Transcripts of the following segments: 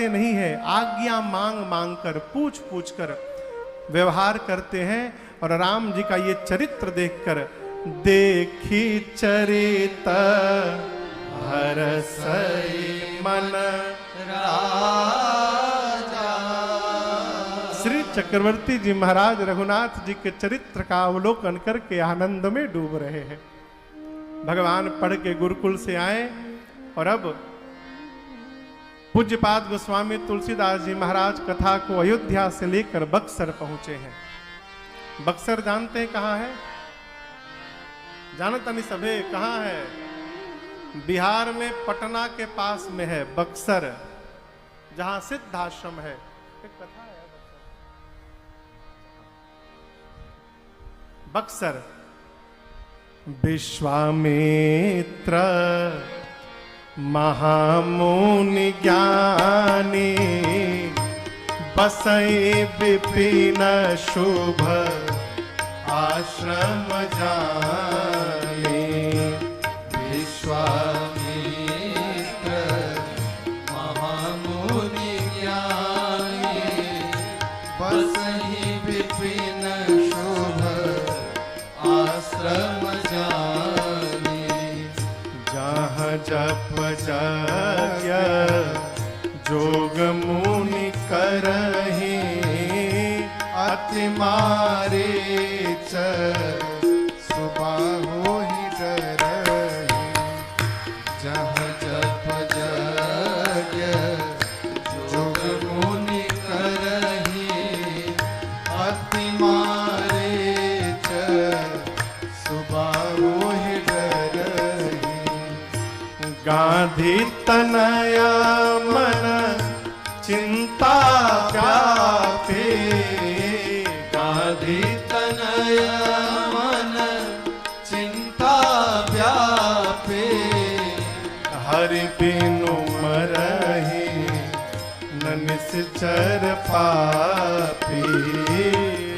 करते नहीं है, आज्ञा मांग मांग कर, पूछ पूछ कर व्यवहार करते हैं। और राम जी का ये चरित्र देखकर देखी चरित हरसई मन राजा। श्री चक्रवर्ती जी महाराज रघुनाथ जी के चरित्र का अवलोकन करके आनंद में डूब रहे हैं। भगवान पढ़ के गुरुकुल से आए और अब पूज्यपाद गोस्वामी तुलसीदास जी महाराज कथा को अयोध्या से लेकर बक्सर पहुंचे हैं। बक्सर जानते हैं कहाँ है? जानत नहीं सभे कहाँ है? बिहार में पटना के पास में है बक्सर, जहां सिद्धाश्रम है। एक कथा है बक्सर। विश्वामित्र महामुनि ज्ञानी बसई विपिन शुभ आश्रम जाने। विश्वामित्र महामुनि ज्ञानी बसई विपिन शुभ आश्रम जाने। जहाँ जप यज्ञ जोग मुनि करहि अति मारे सुबाहो ही डरहि। जहाँ जप यज्ञ जोग मुनि करहि अति मारे सुबाहो ही डरहि। गांधी तनया मन चिंता व्यापे। गांधी तनया मन चिंता व्यापे। हरि बिनु मरहि न निश्चर पापी।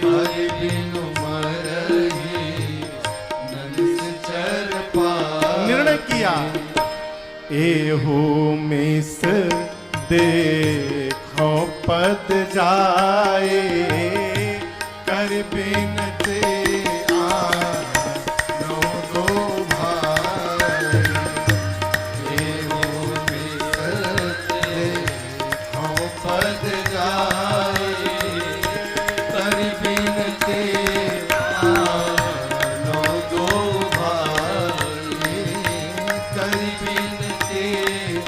हरि बिनु मरहि न निश्चर पापी। निर्णय किया एहू मिस देखो पद जाए कर बिनते आनो दो भाई। एहू मिस देखो पद जाए कर बिनते आनो दो भाई। कर बिनते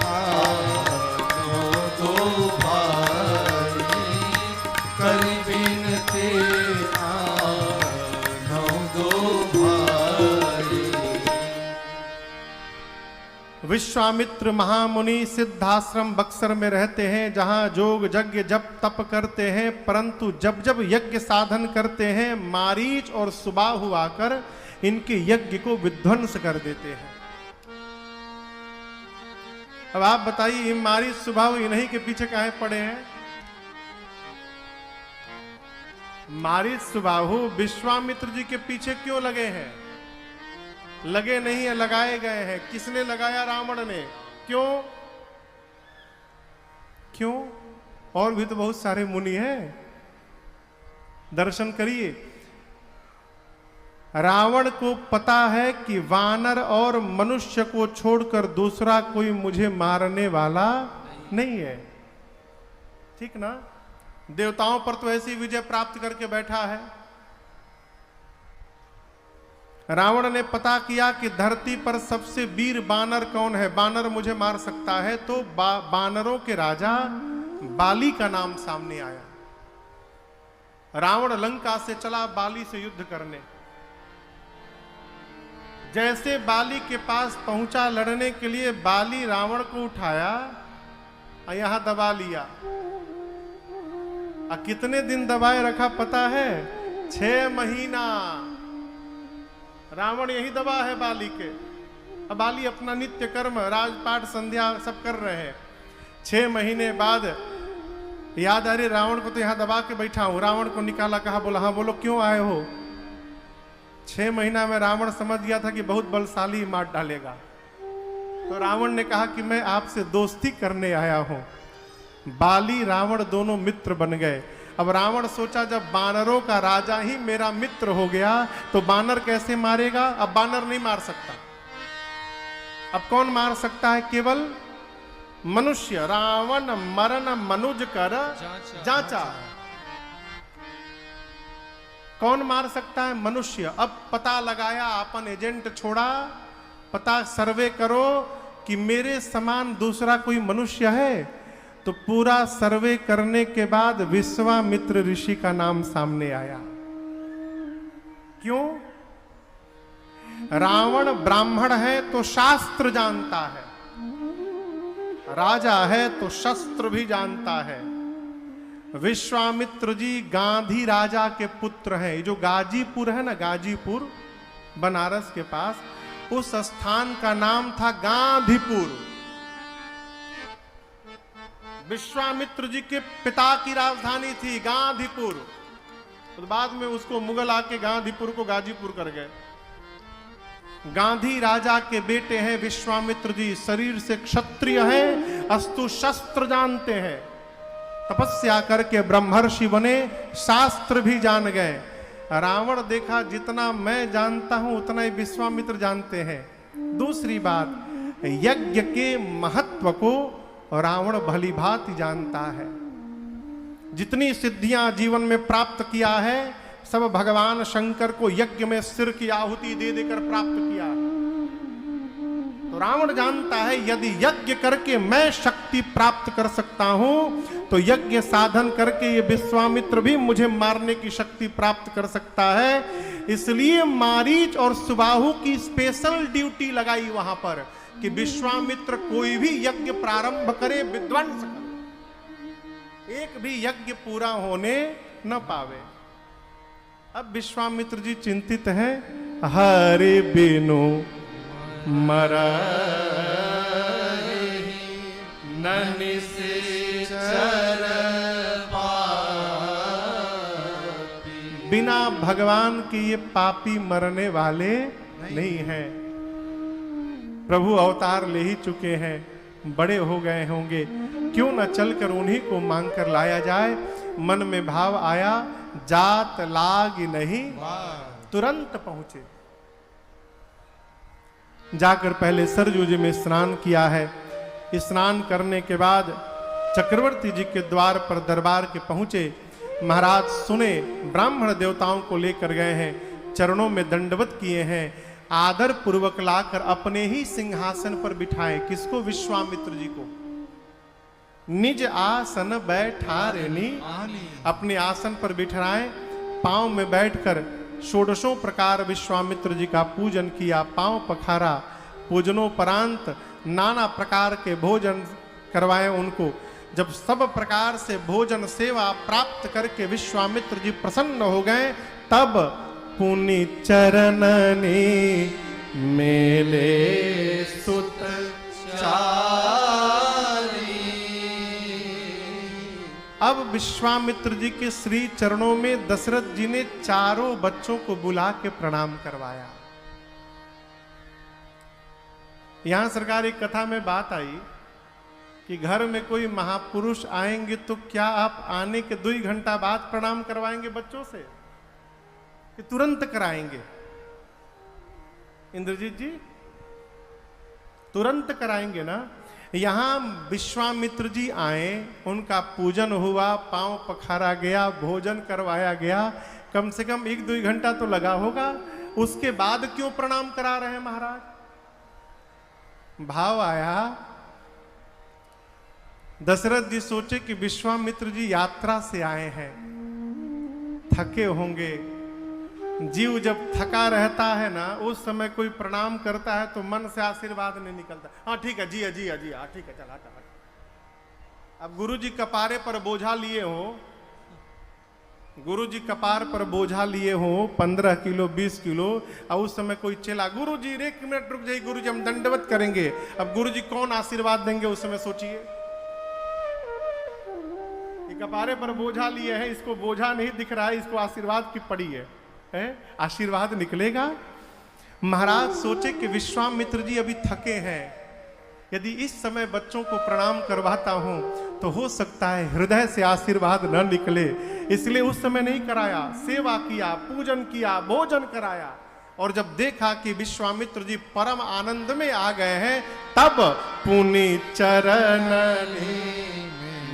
आनो दो भाई। कर बिनते आनो दो भाई। विश्वामित्र महामुनि सिद्धाश्रम बक्सर में रहते हैं, जहां जोग यज्ञ जप तप करते हैं, परंतु जब जब यज्ञ साधन करते हैं मारीच और सुबाहु आकर इनके यज्ञ को विध्वंस कर देते हैं। अब आप बताइए मारीच सुबाहु इन्हीं के पीछे काहे पड़े हैं? मारीच सुबाहु विश्वामित्र जी के पीछे क्यों लगे हैं? लगे नहीं है, लगाए गए हैं। किसने लगाया? रावण ने। क्यों? क्यों? और भी तो बहुत सारे मुनि हैं, दर्शन करिए। रावण को पता है कि वानर और मनुष्य को छोड़कर दूसरा कोई मुझे मारने वाला नहीं है। ठीक ना? देवताओं पर तो ऐसी विजय प्राप्त करके बैठा है। रावण ने पता किया कि धरती पर सबसे वीर बानर कौन है, बानर मुझे मार सकता है, तो बानरों के राजा बाली का नाम सामने आया। रावण लंका से चला बाली से युद्ध करने। जैसे बाली के पास पहुंचा लड़ने के लिए, बाली रावण को उठाया और यहां दबा लिया। कितने दिन दबाए रखा पता है? 6 महीना रावण यही दबा है बाली के। अब बाली अपना नित्य कर्म राजपाट संध्या सब कर रहे हैं। 6 महीने बाद याद आ रही रावण को तो यहां दबा के बैठा हूं। रावण को निकाला, कहा, बोला हाँ बोलो क्यों आए हो? 6 महीना में रावण समझ गया था कि बहुत बलशाली मार डालेगा। तो रावण ने कहा कि मैं आपसे दोस्ती करने आया हूं। बाली रावण दोनों मित्र बन गए। अब रावण सोचा जब बानरों का राजा ही मेरा मित्र हो गया तो बानर कैसे मारेगा। अब बानर नहीं मार सकता। अब कौन मार सकता है? केवल मनुष्य। रावण मरण मनुज कर जांचा। कौन मार सकता है? मनुष्य। अब पता लगाया, अपन एजेंट छोड़ा, पता सर्वे करो कि मेरे समान दूसरा कोई मनुष्य है। तो पूरा सर्वे करने के बाद विश्वामित्र ऋषि का नाम सामने आया। क्यों? रावण ब्राह्मण है तो शास्त्र जानता है, राजा है तो शस्त्र भी जानता है। विश्वामित्र जी गांधी राजा के पुत्र हैं। जो गाजीपुर है ना, गाजीपुर बनारस के पास, उस स्थान का नाम था गांधीपुर। विश्वामित्र जी के पिता की राजधानी थी गांधीपुर। तो बाद में उसको मुगल आके गांधीपुर को गाजीपुर कर गए। गांधी राजा के बेटे हैं विश्वामित्र जी। शरीर से क्षत्रिय हैं, अस्तु शस्त्र जानते हैं। तपस्या करके ब्रह्मर्षि बने, शास्त्र भी जान गए। रावण देखा जितना मैं जानता हूं उतना ही विश्वामित्र जानते हैं। दूसरी बात, यज्ञ के महत्व को रावण भली भांति जानता है। जितनी सिद्धियां जीवन में प्राप्त किया है सब भगवान शंकर को यज्ञ में सिर की आहुति दे देकर प्राप्त किया। तो रावण जानता है यदि यज्ञ करके मैं शक्ति प्राप्त कर सकता हूं तो यज्ञ साधन करके ये विश्वामित्र भी मुझे मारने की शक्ति प्राप्त कर सकता है। इसलिए मारीच और सुबाहु की स्पेशल ड्यूटी लगाई वहां पर कि विश्वामित्र कोई भी यज्ञ प्रारंभ करे, विध्वंस करे, एक भी यज्ञ पूरा होने न पावे। अब विश्वामित्र जी चिंतित हैं, हरि बिनु मरहि ननिश्चर पापी। बिना भगवान के ये पापी मरने वाले नहीं हैं। प्रभु अवतार ले ही चुके हैं, बड़े हो गए होंगे, क्यों न चलकर उन्हीं को मांग कर लाया जाए। मन में भाव आया, जात लाग नहीं, तुरंत पहुंचे। जाकर पहले सरजू जी में स्नान किया है। स्नान करने के बाद चक्रवर्ती जी के द्वार पर दरबार के पहुंचे। महाराज सुने, ब्राह्मण देवताओं को लेकर गए हैं, चरणों में दंडवत किए हैं, आदर पूर्वक लाकर अपने ही सिंहासन पर बिठाए। किसको? विश्वामित्र जी को। निज आसन बैठारेनी, अपने आसन पर बिठाए। पांव में बैठकर षोडशों प्रकार विश्वामित्र जी का पूजन किया, पांव पखारा। पूजनोपरांत नाना प्रकार के भोजन करवाए उनको। जब सब प्रकार से भोजन सेवा प्राप्त करके विश्वामित्र जी प्रसन्न हो गए, तब पुनि चरणनी मेले सुत चारी। अब विश्वामित्र जी के श्री चरणों में दशरथ जी ने चारों बच्चों को बुला के प्रणाम करवाया। यहां सरकार एक कथा में बात आई कि घर में कोई महापुरुष आएंगे तो क्या आप आने के 2 घंटा बाद प्रणाम करवाएंगे बच्चों से कि तुरंत कराएंगे? इंद्रजीत जी तुरंत कराएंगे ना। यहां विश्वामित्र जी आए, उनका पूजन हुआ, पांव पखारा गया, भोजन करवाया गया, कम से कम 1-2 घंटा तो लगा होगा। उसके बाद क्यों प्रणाम करा रहे हैं महाराज? भाव आया, दशरथ जी सोचे कि विश्वामित्र जी यात्रा से आए हैं, थके होंगे। जीव जब थका रहता है ना, उस समय कोई प्रणाम करता है तो मन से आशीर्वाद नहीं निकलता। हाँ ठीक है जी, जी जी, हाँ ठीक है, चल हट हट। अब गुरु जी कपारे पर बोझा लिए हो, गुरु जी कपार पर बोझा लिए हो 15 किलो 20 किलो, और उस समय कोई चला, गुरु जी 1 मिनट रुक जाइए, गुरु जी हम दंडवत करेंगे। अब गुरु जी कौन आशीर्वाद देंगे उस समय सोचिए। ये कपारे पर बोझा लिए है, इसको बोझा नहीं दिख रहा है, इसको आशीर्वाद की पड़ी है, आशीर्वाद निकलेगा। महाराज सोचे कि विश्वामित्र जी अभी थके हैं, यदि इस समय बच्चों को प्रणाम करवाता हूं तो हो सकता है हृदय से आशीर्वाद न निकले, इसलिए उस समय नहीं कराया। सेवा किया, पूजन किया, भोजन कराया, और जब देखा कि विश्वामित्र जी परम आनंद में आ गए हैं, तब पुनि चरण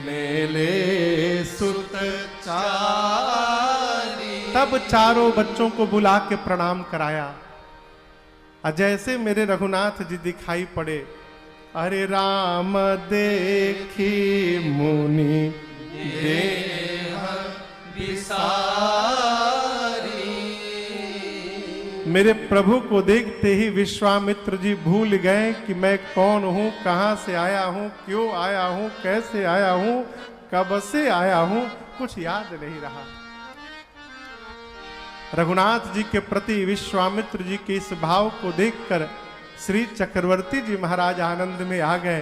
मेले सुत चारी, तब चारों बच्चों को बुला के प्रणाम कराया। जैसे मेरे रघुनाथ जी दिखाई पड़े, अरे राम देखी मुनि देह विसारी, मेरे प्रभु को देखते ही विश्वामित्र जी भूल गए कि मैं कौन हूं, कहां से आया हूं, क्यों आया हूं, कैसे आया हूं, कब से आया हूं, कुछ याद नहीं रहा। रघुनाथ जी के प्रति विश्वामित्र जी के इस भाव को देखकर श्री चक्रवर्ती जी महाराज आनंद में आ गए,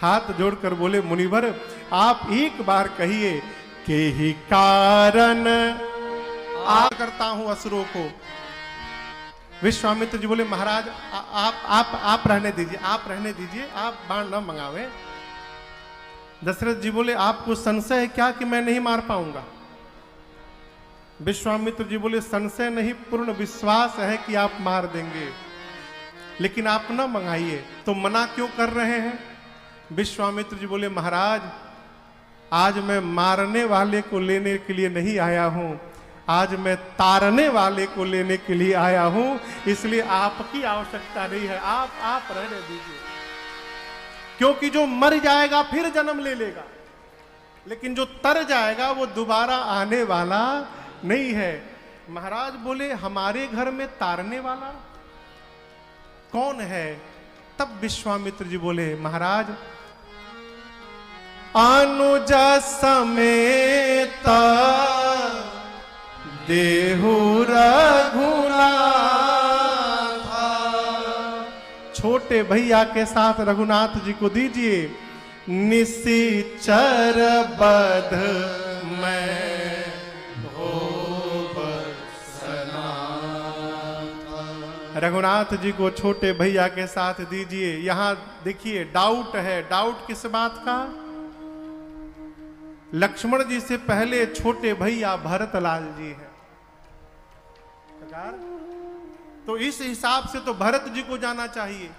हाथ जोड़कर बोले, मुनिवर आप एक बार कहिए कि ही कारण आ करता हूं असुरों को। विश्वामित्र जी बोले, महाराज आप रहने दीजिए, आप रहने दीजिए, आप बाण न मंगावे। दशरथ जी बोले, आपको संशय है क्या कि मैं नहीं मार पाऊंगा? विश्वामित्र जी बोले, संशय नहीं, पूर्ण विश्वास है कि आप मार देंगे, लेकिन आप न मंगाइए। तो मना क्यों कर रहे हैं? विश्वामित्र जी बोले, महाराज आज मैं मारने वाले को लेने के लिए नहीं आया हूं, आज मैं तारने वाले को लेने के लिए आया हूं, इसलिए आपकी आवश्यकता नहीं है, आप रहने दीजिए। क्योंकि जो मर जाएगा फिर जन्म ले लेगा, लेकिन जो तर जाएगा वो दोबारा आने वाला नहीं है। महाराज बोले, हमारे घर में तारने वाला कौन है? तब विश्वामित्र जी बोले, महाराज अनुज समेत देहु रघुनाथ, छोटे भैया के साथ रघुनाथ जी को दीजिए। निशिचर बध मैं रघुनाथ जी को छोटे भैया के साथ दीजिए। यहां देखिए डाउट है, डाउट किस बात का? लक्ष्मण जी से पहले छोटे भैया भरतलाल जी हैं। तो इस हिसाब से तो भरत जी को जाना चाहिए,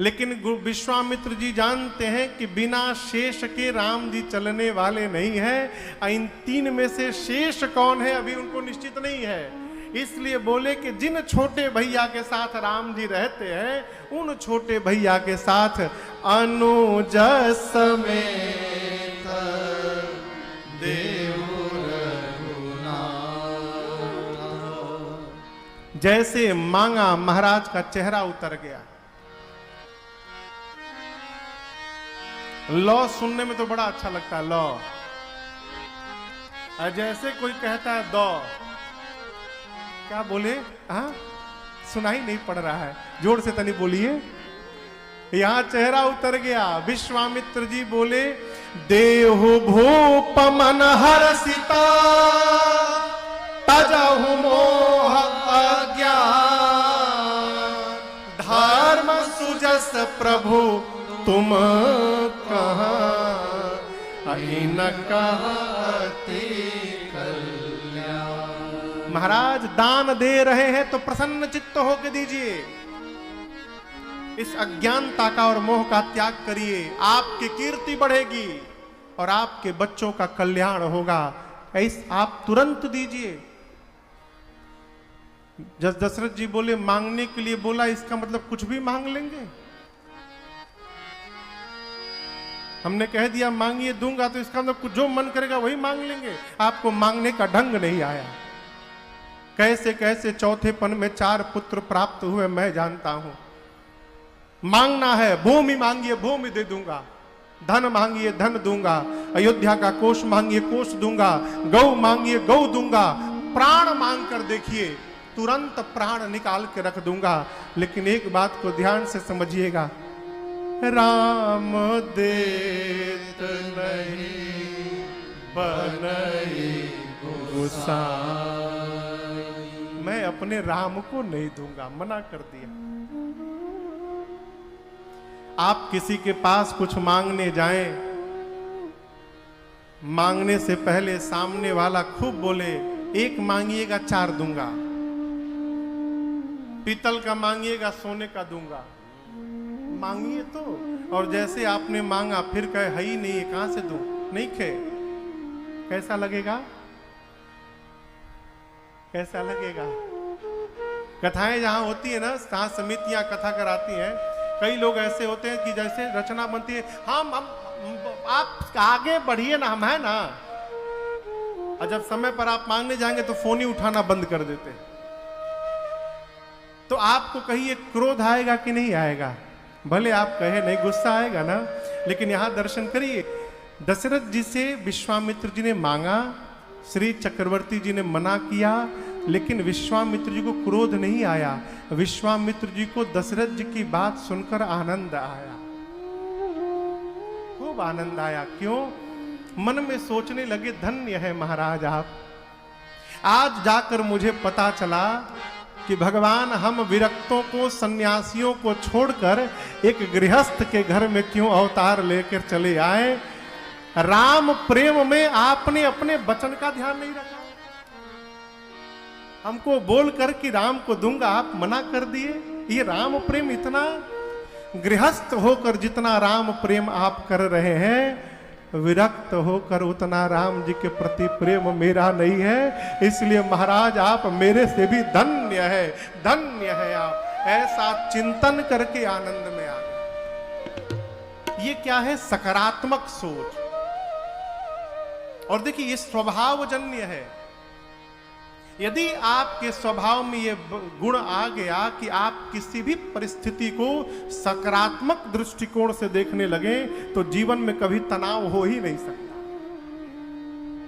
लेकिन विश्वामित्र जी जानते हैं कि बिना शेष के राम जी चलने वाले नहीं हैं। इन तीन में से शेष कौन है अभी उनको निश्चित नहीं है, इसलिए बोले कि जिन छोटे भैया के साथ राम जी रहते हैं उन छोटे भैया के साथ अनुज समेत देहु रघुनाथ। जैसे मांगा महाराज का चेहरा उतर गया। लौ सुनने में तो बड़ा अच्छा लगता है, लौ। जैसे कोई कहता है दो, क्या बोले? हाँ, सुनाई नहीं पड़ रहा है, जोर से तनी बोलिए। यहां चेहरा उतर गया। विश्वामित्र जी बोले, देहु भूप मन हर्षिता तजहु मोह अज्ञान, धर्म सुजस प्रभु तुम कहाँ न कहते कल्याण। महाराज दान दे रहे हैं तो प्रसन्न चित्त होकर दीजिए। इस अज्ञानता का और मोह का त्याग करिए, आपकी कीर्ति बढ़ेगी और आपके बच्चों का कल्याण होगा। ऐसा आप तुरंत दीजिए। दशरथ जी बोले मांगने के लिए बोला, इसका मतलब कुछ भी मांग लेंगे? हमने कह दिया मांगिए दूंगा, तो इसका मतलब कुछ जो मन करेगा वही मांग लेंगे। आपको मांगने का ढंग नहीं आया। कैसे कैसे चौथेपन में 4 पुत्र प्राप्त हुए मैं जानता हूं। मांगना है, भूमि मांगिए भूमि दे दूंगा, धन मांगिए धन दूंगा, अयोध्या का कोष मांगिए कोष दूंगा, गौ मांगिए गौ दूंगा, प्राण मांग कर देखिए तुरंत प्राण निकाल के रख दूंगा। लेकिन एक बात को ध्यान से समझिएगा, राम देत नहीं बनई गोसाई, मैं अपने राम को नहीं दूंगा, मना कर दिया। आप किसी के पास कुछ मांगने जाएं, मांगने से पहले सामने वाला खूब बोले, एक मांगिएगा 4 दूंगा, पीतल का मांगिएगा सोने का दूंगा। मांगिए तो, और जैसे आपने मांगा फिर कहे है ही नहीं, कहां से दूं, नहीं खे, कैसा लगेगा? कैसा लगेगा? कथाएं जहां होती है ना, जहां समितियां कथा कराती हैं, कई लोग ऐसे होते हैं कि जैसे रचना बनती है, हम आप आगे बढ़िए ना, हम है ना, और जब समय पर आप मांगने जाएंगे तो फोन ही उठाना बंद कर देते हैं। तो आपको कहिए क्रोध आएगा कि नहीं आएगा? भले आप कहे नहीं, गुस्सा आएगा ना, लेकिन यहां दर्शन करिए, दशरथ जी से विश्वामित्र जी ने मांगा, श्री चक्रवर्ती जी ने मना किया, लेकिन विश्वामित्र जी को क्रोध नहीं आया। विश्वामित्र जी को दशरथ जी की बात सुनकर आनंद आया, खूब आनंद आया। क्यों? मन में सोचने लगे, धन्य है महाराज आप, आज जाकर मुझे पता चला कि भगवान हम विरक्तों को, सन्यासियों को छोड़कर एक गृहस्थ के घर में क्यों अवतार लेकर चले आए। राम प्रेम में आपने अपने वचन का ध्यान नहीं रखा, हमको बोलकर कि राम को दूंगा आप मना कर दिए। ये राम प्रेम इतना, गृहस्थ होकर जितना राम प्रेम आप कर रहे हैं, विरक्त होकर उतना राम जी के प्रति प्रेम मेरा नहीं है। इसलिए महाराज आप मेरे से भी धन्य है, धन्य है आप। ऐसा चिंतन करके आनंद में आ गए। ये क्या है? सकारात्मक सोच। और देखिए ये स्वभावजन्य है। यदि आपके स्वभाव में ये गुण आ गया कि आप किसी भी परिस्थिति को सकारात्मक दृष्टिकोण से देखने लगे, तो जीवन में कभी तनाव हो ही नहीं सकता।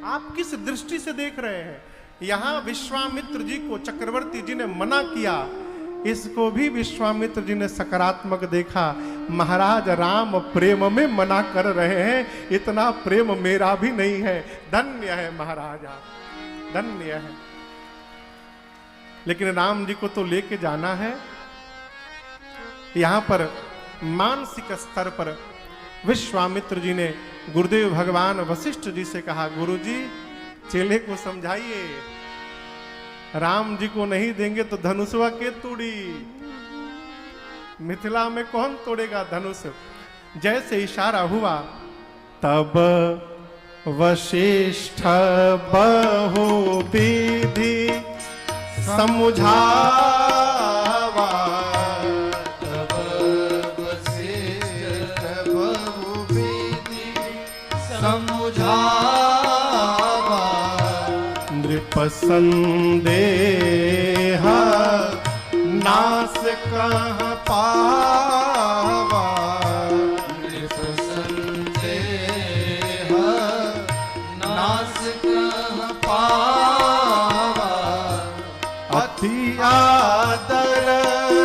आप किस दृष्टि से देख रहे हैं? यहां विश्वामित्र जी को चक्रवर्ती जी ने मना किया, इसको भी विश्वामित्र जी ने सकारात्मक देखा। महाराज राम प्रेम में मना कर रहे हैं, इतना प्रेम मेरा भी नहीं है। धन्य है महाराज आप, धन्य है। लेकिन राम जी को तो लेके जाना है। यहां पर मानसिक स्तर पर विश्वामित्र जी ने गुरुदेव भगवान वशिष्ठ जी से कहा, गुरुजी चेले को समझाइए, राम जी को नहीं देंगे तो धनुषवा के तोड़ी। मिथिला में कौन तोड़ेगा धनुष? जैसे इशारा हुआ तब वशिष्ठ बहुविधि समझावा, तब वशिष्ठ बहुविधि समझावा, नृप संदेह नास कह पावा, नृप संदेह नास कह पावा, अति आदर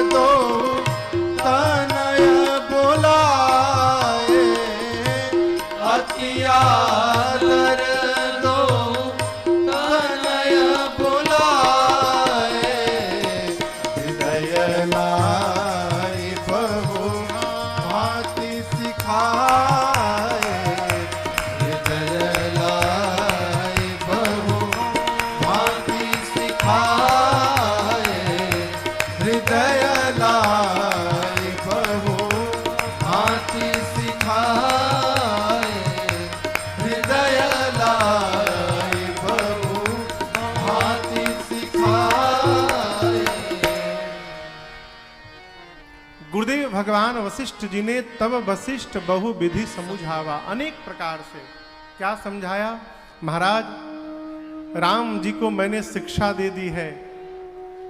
दो तनय बुलाए, अति आदर दो तनय बुलाए, हृदय लाई बहु भांति सिखाए, हृदय लाई बहु भांति सिखाए, हृदय लाई बहु भांति सिखाए, हृदय लाई बहु भांति सिखाए। गुरुदेव भगवान वशिष्ठ जी ने तब वशिष्ठ बहु विधि समझावा, अनेक प्रकार से क्या समझाया? महाराज राम जी को मैंने शिक्षा दे दी है,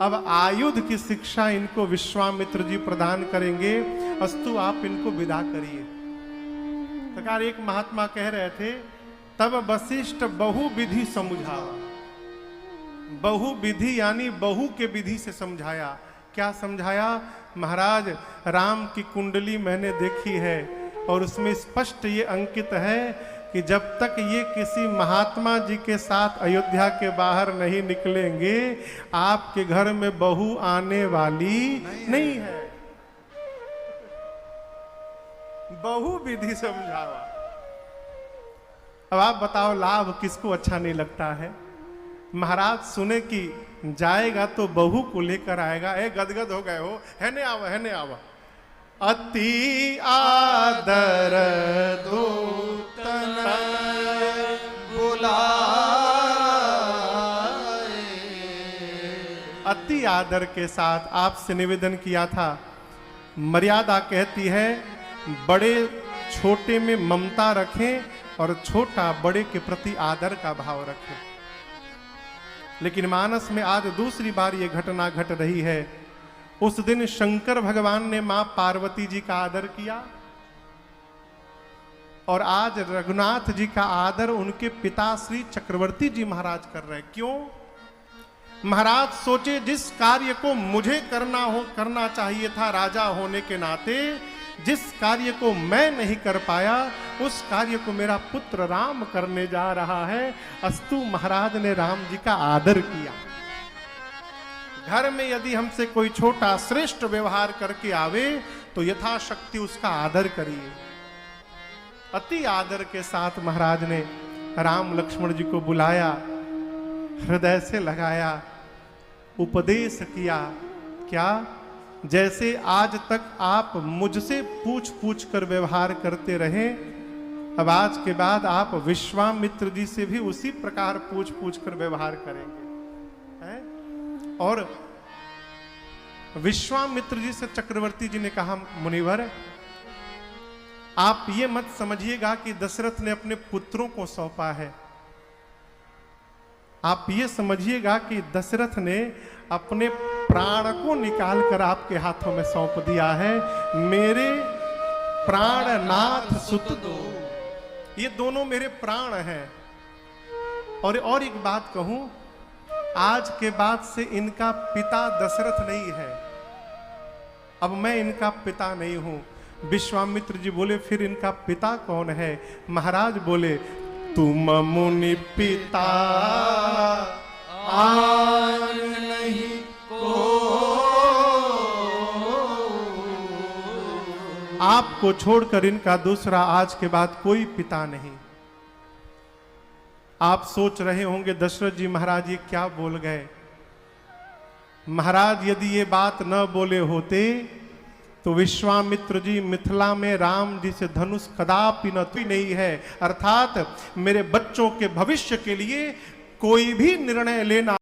अब आयुध की शिक्षा इनको विश्वामित्र जी प्रदान करेंगे, अस्तु आप इनको विदा करिए। सरकार एक महात्मा कह रहे थे, तब वशिष्ठ बहु विधि समझावा। बहु विधि यानी बहु के विधि से समझाया। क्या समझाया? महाराज राम की कुंडली मैंने देखी है और उसमें स्पष्ट ये अंकित है कि जब तक ये किसी महात्मा जी के साथ अयोध्या के बाहर नहीं निकलेंगे, आपके घर में बहू आने वाली नहीं है। बहु विधि समझावा। अब आप बताओ लाभ किसको अच्छा नहीं लगता है। महाराज सुने कि जाएगा तो बहू को लेकर आएगा, ए गदगद हो गए हो, है ने आवा, है ने आवा। अति आदर दो अति आदर के साथ आपसे निवेदन किया था। मर्यादा कहती है बड़े छोटे में ममता रखें और छोटा बड़े के प्रति आदर का भाव रखें। लेकिन मानस में आज दूसरी बार यह घटना घट रही है। उस दिन शंकर भगवान ने मां पार्वती जी का आदर किया और आज रघुनाथ जी का आदर उनके पिता श्री चक्रवर्ती जी महाराज कर रहे हैं। क्यों? महाराज सोचे जिस कार्य को मुझे करना चाहिए था राजा होने के नाते, जिस कार्य को मैं नहीं कर पाया उस कार्य को मेरा पुत्र राम करने जा रहा है। अस्तु महाराज ने राम जी का आदर किया। घर में यदि हमसे कोई छोटा श्रेष्ठ व्यवहार करके आवे तो यथाशक्ति उसका आदर करिए। अति आदर के साथ महाराज ने राम लक्ष्मण जी को बुलाया, हृदय से लगाया, उपदेश किया। क्या? जैसे आज तक आप मुझसे पूछ पूछ कर व्यवहार करते रहे, अब आज के बाद आप विश्वामित्र जी से भी उसी प्रकार पूछ पूछ कर व्यवहार करेंगे, है? और विश्वामित्र जी से चक्रवर्ती जी ने कहा, मुनिवर आप ये मत समझिएगा कि दशरथ ने अपने पुत्रों को सौंपा है। आप ये समझिएगा कि दशरथ ने अपने प्राण को निकालकर आपके हाथों में सौंप दिया है। मेरे प्राणनाथ सुत दो, ये दोनों मेरे प्राण हैं। और एक बात कहूं, आज के बाद से इनका पिता दशरथ नहीं है, अब मैं इनका पिता नहीं हूं। विश्वामित्र जी बोले फिर इनका पिता कौन है? महाराज बोले तुम मुनि पिता आन नहीं को, आपको छोड़कर इनका दूसरा आज के बाद कोई पिता नहीं। आप सोच रहे होंगे दशरथ जी महाराज ये क्या बोल गए। महाराज यदि ये बात न बोले होते तो विश्वामित्र जी मिथिला में राम जी से धनुष कदापि न तुई नहीं है। अर्थात मेरे बच्चों के भविष्य के लिए कोई भी निर्णय लेना